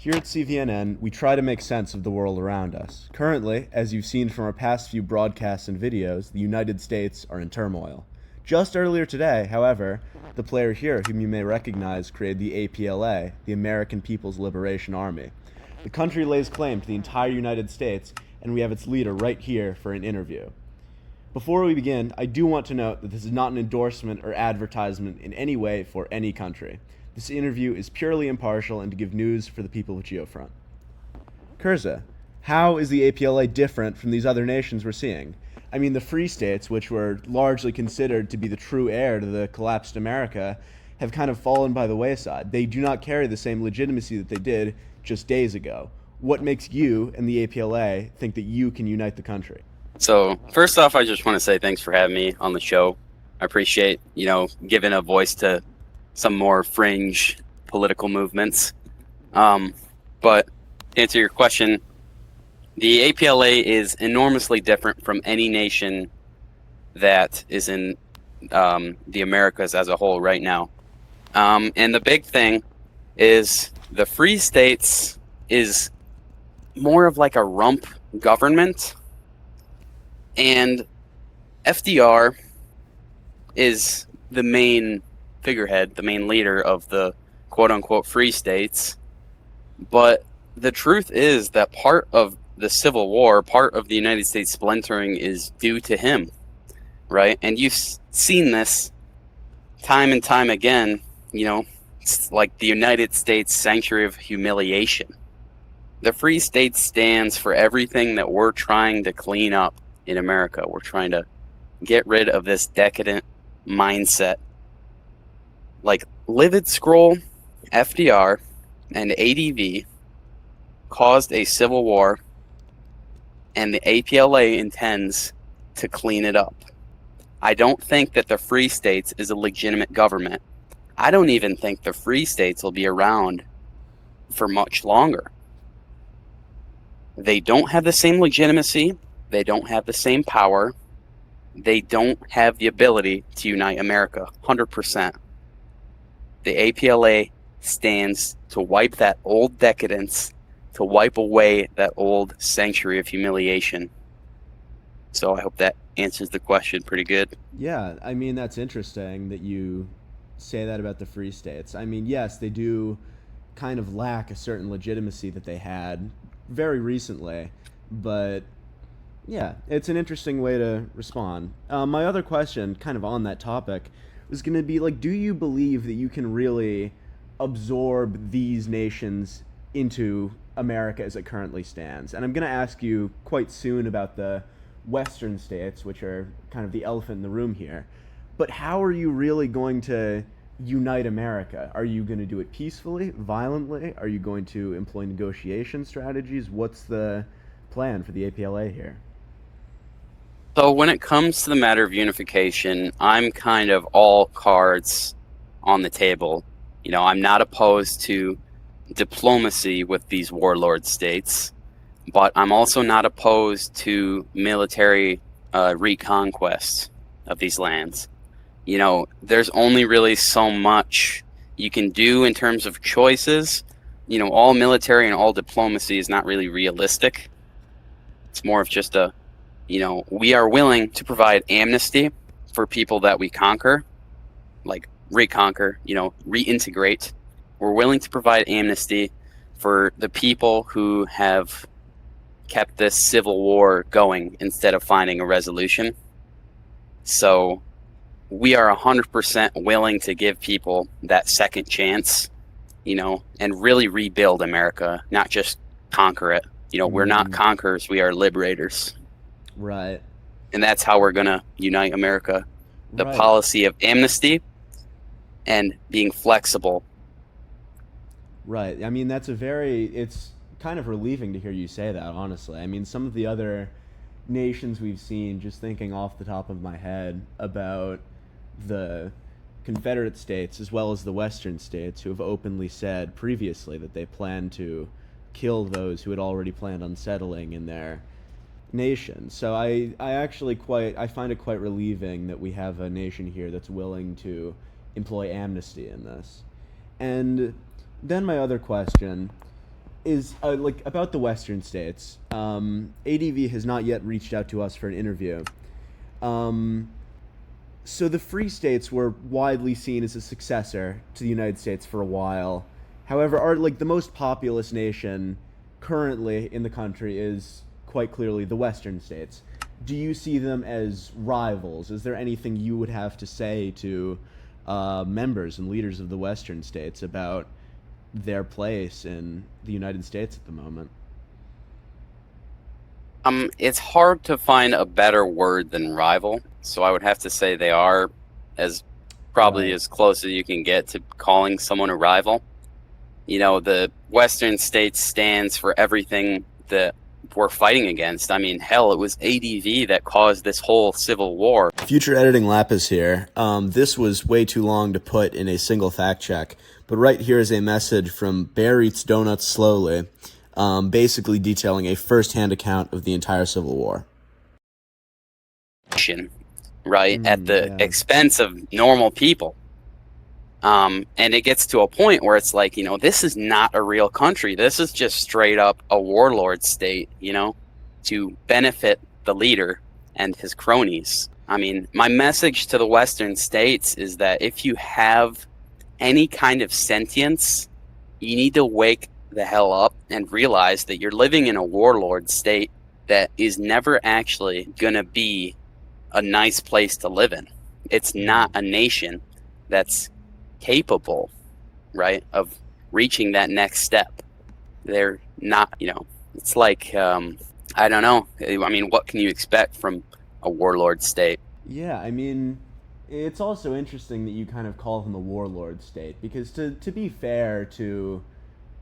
Here at CVNN, we try to make sense of the world around us. Currently, as you've seen from our past few broadcasts and videos, the United States are in turmoil. Just earlier today, however, the player here, whom you may recognize, created the APLA, the American People's Liberation Army. The country lays claim to the entire United States, and we have its leader right here for an interview. Before we begin, I do want to note that this is not an endorsement or advertisement in any way for any country. This interview is purely impartial and to give news for the people of Geofront. Krza, how is the APLA different from these other nations we're seeing? I mean, the Free States, which were largely considered to be the true heir to the collapsed America, have kind of fallen by the wayside. They do not carry the same legitimacy that they did just days ago. What makes you and the APLA think that you can unite the country? So, first off, I just want to say thanks for having me on the show. I appreciate, giving a voice to some more fringe political movements. But to answer your question, the APLA is enormously different from any nation that is in the Americas as a whole right now. And the big thing is the Free States is more of like a rump government, and FDR is the main figurehead, the main leader of the quote-unquote Free States. But the truth is that part of the Civil War, part of the United States splintering is due to him, right? And you've seen this time and time again, it's like the United States sanctuary of humiliation. The Free State stands for everything that we're trying to clean up in America. We're trying to get rid of this decadent mindset. Like Livid Scroll, FDR, and ADV caused a civil war, and the APLA intends to clean it up. I don't think that the Free States is a legitimate government. I don't even think the Free States will be around for much longer. They don't have the same legitimacy. They don't have the same power. They don't have the ability to unite America, 100%. The APLA stands to wipe that old decadence, to wipe away that old sanctuary of humiliation. So I hope that answers the question pretty good. Yeah, I mean, that's interesting that you say that about the Free States. I mean, yes, they do kind of lack a certain legitimacy that they had very recently, but yeah, it's an interesting way to respond. My other question, kind of on that topic, was going to be like, do you believe that you can really absorb these nations into America as it currently stands? And I'm going to ask you quite soon about the Western states, which are kind of the elephant in the room here. But how are you really going to unite America? Are you going to do it peacefully, violently? Are you going to employ negotiation strategies? What's the plan for the APLA here? So when it comes to the matter of unification, I'm kind of all cards on the table. I'm not opposed to diplomacy with these warlord states, but I'm also not opposed to military reconquest of these lands. There's only really so much you can do in terms of choices. All military and all diplomacy is not really realistic. It's more of just we are willing to provide amnesty for people that we conquer, like reconquer, reintegrate. We're willing to provide amnesty for the people who have kept this civil war going instead of finding a resolution. So we are 100% willing to give people that second chance, and really rebuild America, not just conquer it. We're not conquerors, we are liberators. Right. And that's how we're going to unite America. The Right. policy of amnesty and being flexible. Right. I mean, it's kind of relieving to hear you say that, honestly. I mean, some of the other nations we've seen, just thinking off the top of my head about the Confederate states as well as the Western states, who have openly said previously that they plan to kill those who had already planned on settling in their nation. So I find it quite relieving that we have a nation here that's willing to employ amnesty in this. And then my other question, is like about the Western states. ADV has not yet reached out to us for an interview. Um, so the Free States were widely seen as a successor to the United States for a while. However, are like the most populous nation currently in the country is quite clearly the Western states. Do you see them as rivals? Is there anything you would have to say to members and leaders of the Western states about their place in the United States at the moment? It's hard to find a better word than rival, so I would have to say they are as probably Right. as close as you can get to calling someone a rival. You know, the Western states stands for everything that we're fighting against. I mean, hell, it was ADV that caused this whole civil war. Future editing Lapis here. This was way too long to put in a single fact check, but right here is a message from Bear Eats Donuts Slowly, basically detailing a first-hand account of the entire Civil War. Right, at the Yeah. expense of normal people. And it gets to a point where it's like, this is not a real country. This is just straight up a warlord state, to benefit the leader and his cronies. I mean, my message to the Western states is that if you have any kind of sentience, you need to wake the hell up and realize that you're living in a warlord state that is never actually going to be a nice place to live in. It's not a nation that's capable, right, of reaching that next step. They're not, it's like, I don't know. I mean, what can you expect from a warlord state? Yeah, I mean, it's also interesting that you kind of call them a warlord state, because to be fair to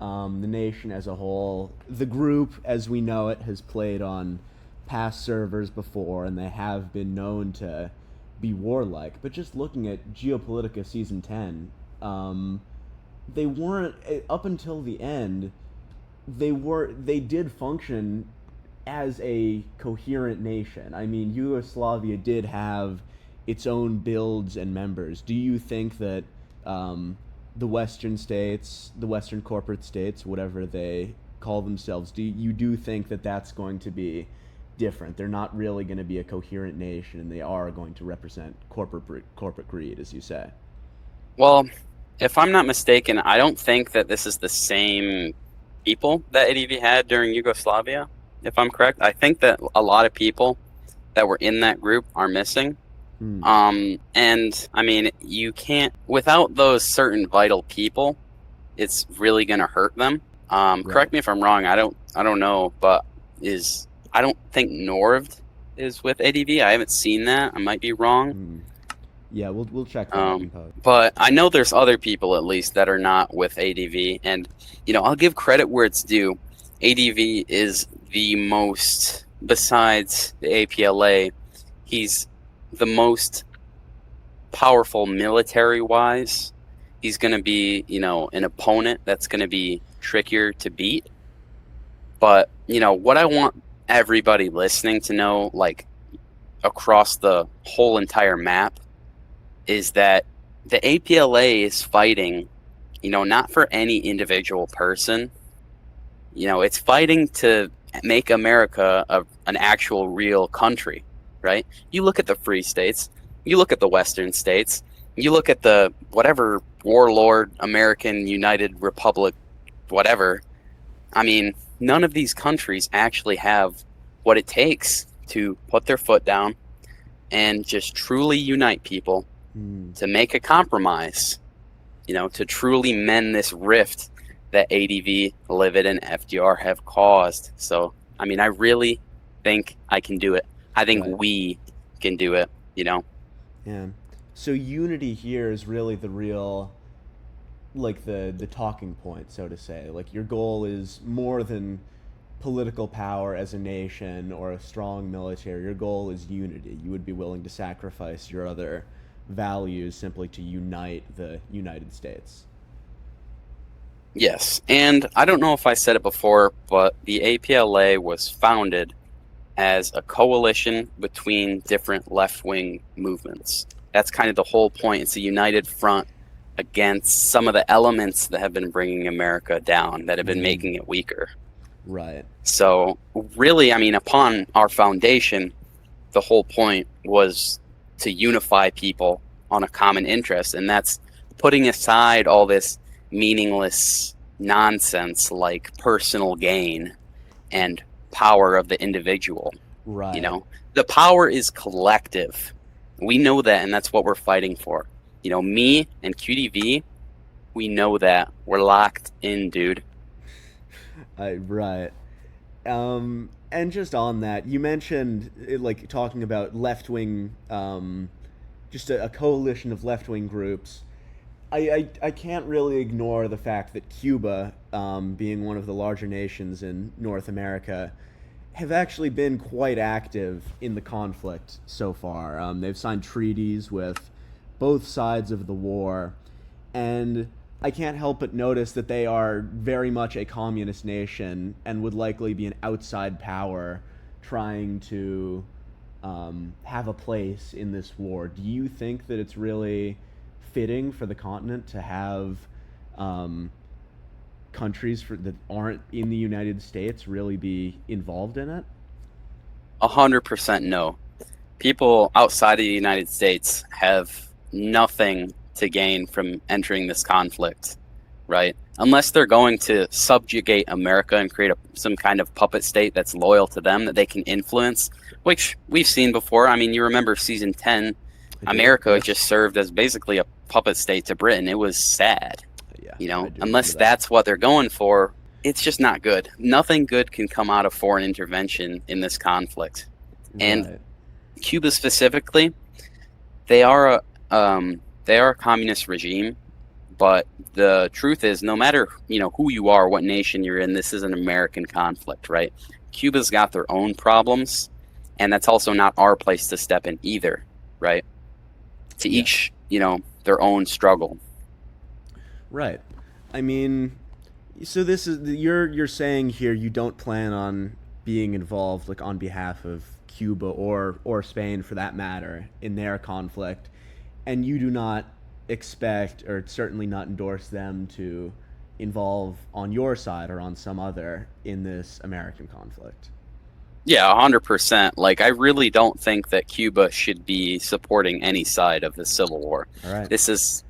the nation as a whole, the group as we know it has played on past servers before, and they have been known to be warlike. But just looking at Geopolitica Season 10, they weren't, up until the end, they did function as a coherent nation. I mean, Yugoslavia did have its own builds and members. Do you think that the Western states, the Western corporate states, whatever they call themselves, do you think that that's going to be different? They're not really going to be a coherent nation, and they are going to represent corporate greed, as you say. Well, if I'm not mistaken, I don't think that this is the same people that ADV had during Yugoslavia, if I'm correct. I think that a lot of people that were in that group are missing. And I mean, you can't, without those certain vital people, it's really going to hurt them. Correct me if I'm wrong. I don't know, but I don't think Norvd is with ADV. I haven't seen that. I might be wrong. Yeah, we'll check that out in post. But I know there's other people at least that are not with ADV, and I'll give credit where it's due. ADV is the most, besides the APLA, he's the most powerful military-wise. He's going to be, an opponent that's going to be trickier to beat. But, what I want everybody listening to know, like, across the whole entire map, is that the APLA is fighting, not for any individual person. It's fighting to make America an actual real country, right? You look at the Free States, you look at the Western states, you look at the whatever warlord American United Republic, whatever. I mean, none of these countries actually have what it takes to put their foot down and just truly unite people, to make a compromise, to truly mend this rift that ADV, Livid, and FDR have caused. So, I mean, I really think I can do it. I think we can do it, Yeah. So unity here is really the real, like, the talking point, so to say. Like, your goal is more than political power as a nation or a strong military. Your goal is unity. You would be willing to sacrifice your other values simply to unite the United States. Yes, and I don't know if I said it before, but the APLA was founded as a coalition between different left-wing movements. That's kind of the whole point. It's a united front against some of the elements that have been bringing America down, that have been Mhm. making it weaker. Right. So really, I mean, upon our foundation, the whole point was to unify people on a common interest, and that's putting aside all this meaningless nonsense like personal gain and power of the individual. Right. You know, the power is collective. We know that, and that's what we're fighting for. You know, me and QDV, we know that. We're locked in, dude. Right. And just on that, you mentioned like talking about left wing, just a coalition of left wing groups. I can't really ignore the fact that Cuba, being one of the larger nations in North America, have actually been quite active in the conflict so far. They've signed treaties with both sides of the war, and I can't help but notice that they are very much a communist nation and would likely be an outside power trying to have a place in this war. Do you think that it's really fitting for the continent to have um, countries that aren't in the United States really be involved in it? 100% no. People outside of the United States have nothing to gain from entering this conflict, right? Unless they're going to subjugate America and create some kind of puppet state that's loyal to them that they can influence, which we've seen before. I mean, you remember season 10, America just served as basically a puppet state to Britain. It was sad. Yeah, you know, unless that's what they're going for, it's just not good. Nothing good can come out of foreign intervention in this conflict. And Cuba specifically, they are a communist regime, but the truth is, no matter who you are, what nation you're in, this is an American conflict, right? Cuba's got their own problems, and that's also not our place to step in either, right? To each, their own struggle. Right. I mean, so this is you're saying here you don't plan on being involved like on behalf of Cuba or Spain for that matter in their conflict, and you do not expect or certainly not endorse them to involve on your side or on some other in this American conflict. Yeah, 100%. Like, I really don't think that Cuba should be supporting any side of the Civil War. All right. This is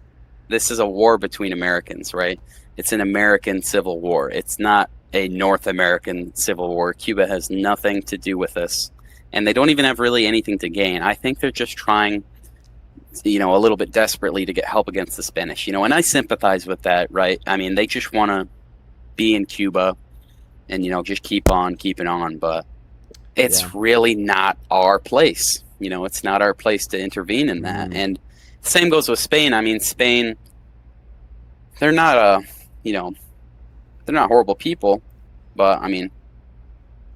a war between Americans, right? It's an American Civil War. It's not a North American Civil War. Cuba has nothing to do with this, and they don't even have really anything to gain. I think they're just trying, a little bit desperately to get help against the Spanish, and I sympathize with that, right? I mean, they just want to be in Cuba and, just keep on keeping on, but it's really not our place. It's not our place to intervene in that. And same goes with Spain. I mean, Spain, they're not they're not horrible people, but I mean,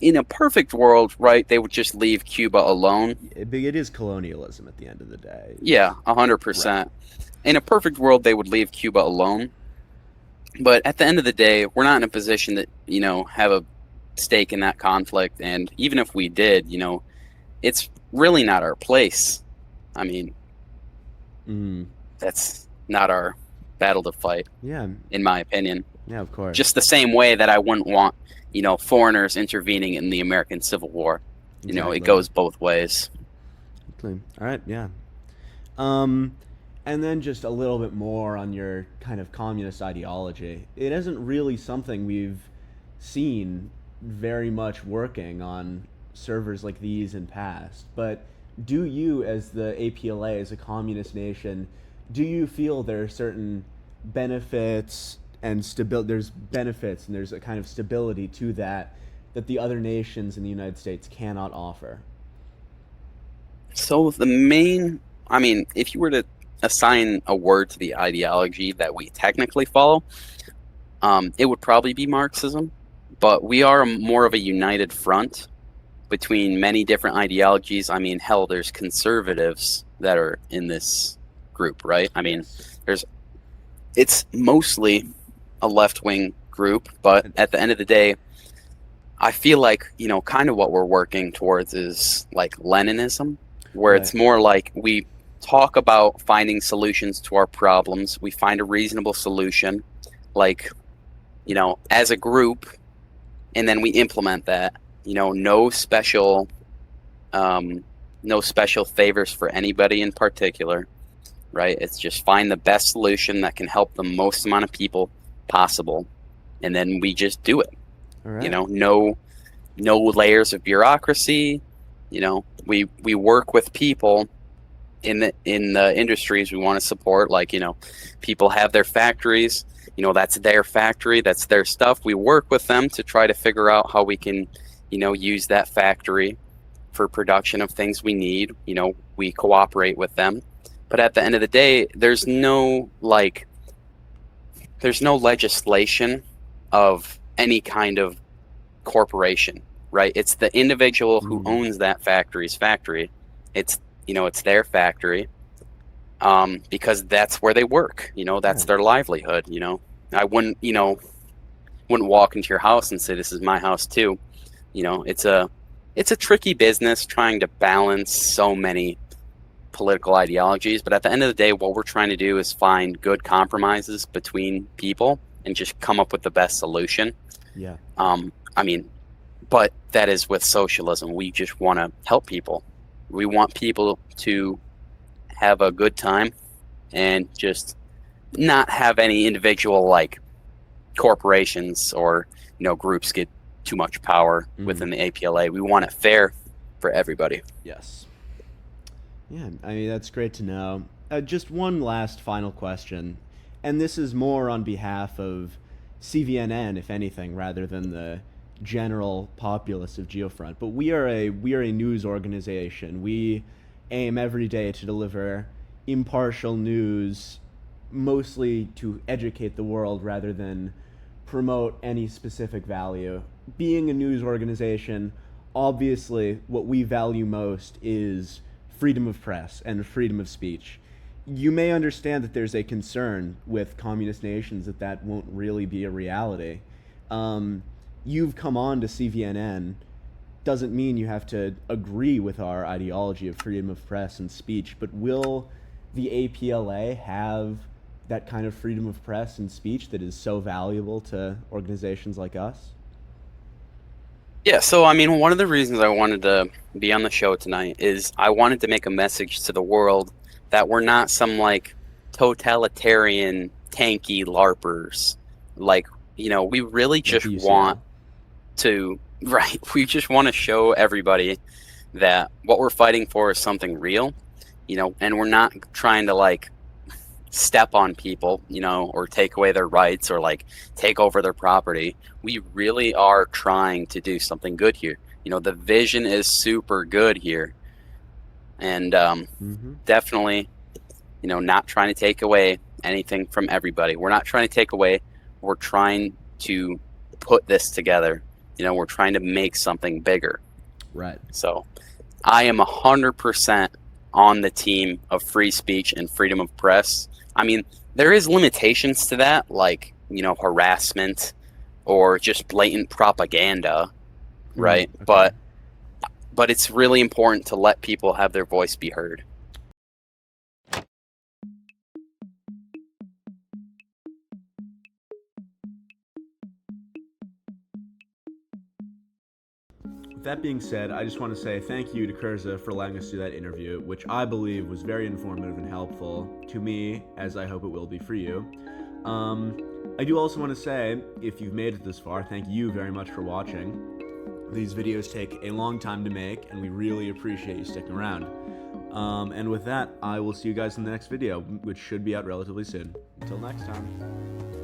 in a perfect world, right, they would just leave Cuba alone. It is colonialism at the end of the day. Yeah, 100%. Right. In a perfect world, they would leave Cuba alone. But at the end of the day, we're not in a position that, have a stake in that conflict. And even if we did, it's really not our place. I mean, that's not our battle to fight. Yeah. In my opinion. Yeah, of course. Just the same way that I wouldn't want, foreigners intervening in the American Civil War. Exactly. It goes both ways. All right, yeah. And then just a little bit more on your kind of communist ideology. It isn't really something we've seen very much working on servers like these in past, but do you, as the APLA, as a communist nation, do you feel there are certain benefits and there's benefits and there's a kind of stability to that the other nations in the United States cannot offer? So if you were to assign a word to the ideology that we technically follow, it would probably be Marxism, but we are more of a united front between many different ideologies. I mean, hell, there's conservatives that are in this group, right? I mean, it's mostly a left-wing group, but at the end of the day, I feel like, kind of what we're working towards is like Leninism, where it's more like we talk about finding solutions to our problems. We find a reasonable solution, like, as a group, and then we implement that. No special favors for anybody in particular, right? It's just find the best solution that can help the most amount of people possible, and then we just do it. All right. No layers of bureaucracy. We work with people in the industries we want to support. Like, people have their factories. That's their factory. That's their stuff. We work with them to try to figure out how we can, use that factory for production of things we need. We cooperate with them. But at the end of the day, there's no legislation of any kind of corporation, right? It's the individual who owns that factory's factory. It's their factory, because that's where they work. That's their livelihood. I wouldn't walk into your house and say, this is my house too. It's a tricky business trying to balance so many political ideologies, but at the end of the day, what we're trying to do is find good compromises between people and just come up with the best solution. Yeah. But that is with socialism. We just want to help people. We want people to have a good time and just not have any individual corporations or groups get too much power within the APLA. We want it fair for everybody. Yes. Yeah, that's great to know. Just one last final question, and this is more on behalf of CVNN, if anything, rather than the general populace of Geofront. But we are a news organization. We aim every day to deliver impartial news, mostly to educate the world rather than promote any specific value. Being a news organization, obviously what we value most is freedom of press and freedom of speech. You may understand that there's a concern with communist nations that won't really be a reality. You've come on to CVNN doesn't mean you have to agree with our ideology of freedom of press and speech, but will the APLA have that kind of freedom of press and speech that is so valuable to organizations like us? Yeah, so one of the reasons I wanted to be on the show tonight is I wanted to make a message to the world that we're not some totalitarian tanky LARPers. We really just want to, right, we just want to show everybody that what we're fighting for is something real, and we're not trying to step on people, or take away their rights or take over their property. We really are trying to do something good here. The vision is super good here, and definitely, not trying to take away anything from everybody. We're not trying to take away. We're trying to put this together. We're trying to make something bigger. Right. So I am 100% on the team of free speech and freedom of press. There is limitations to that, harassment or just blatant propaganda, right? Okay. But it's really important to let people have their voice be heard. With that being said, I just want to say thank you to Krza for allowing us to do that interview, which I believe was very informative and helpful to me, as I hope it will be for you. I do also want to say, if you've made it this far, thank you very much for watching. These videos take a long time to make, and we really appreciate you sticking around. And with that, I will see you guys in the next video, which should be out relatively soon. Until next time.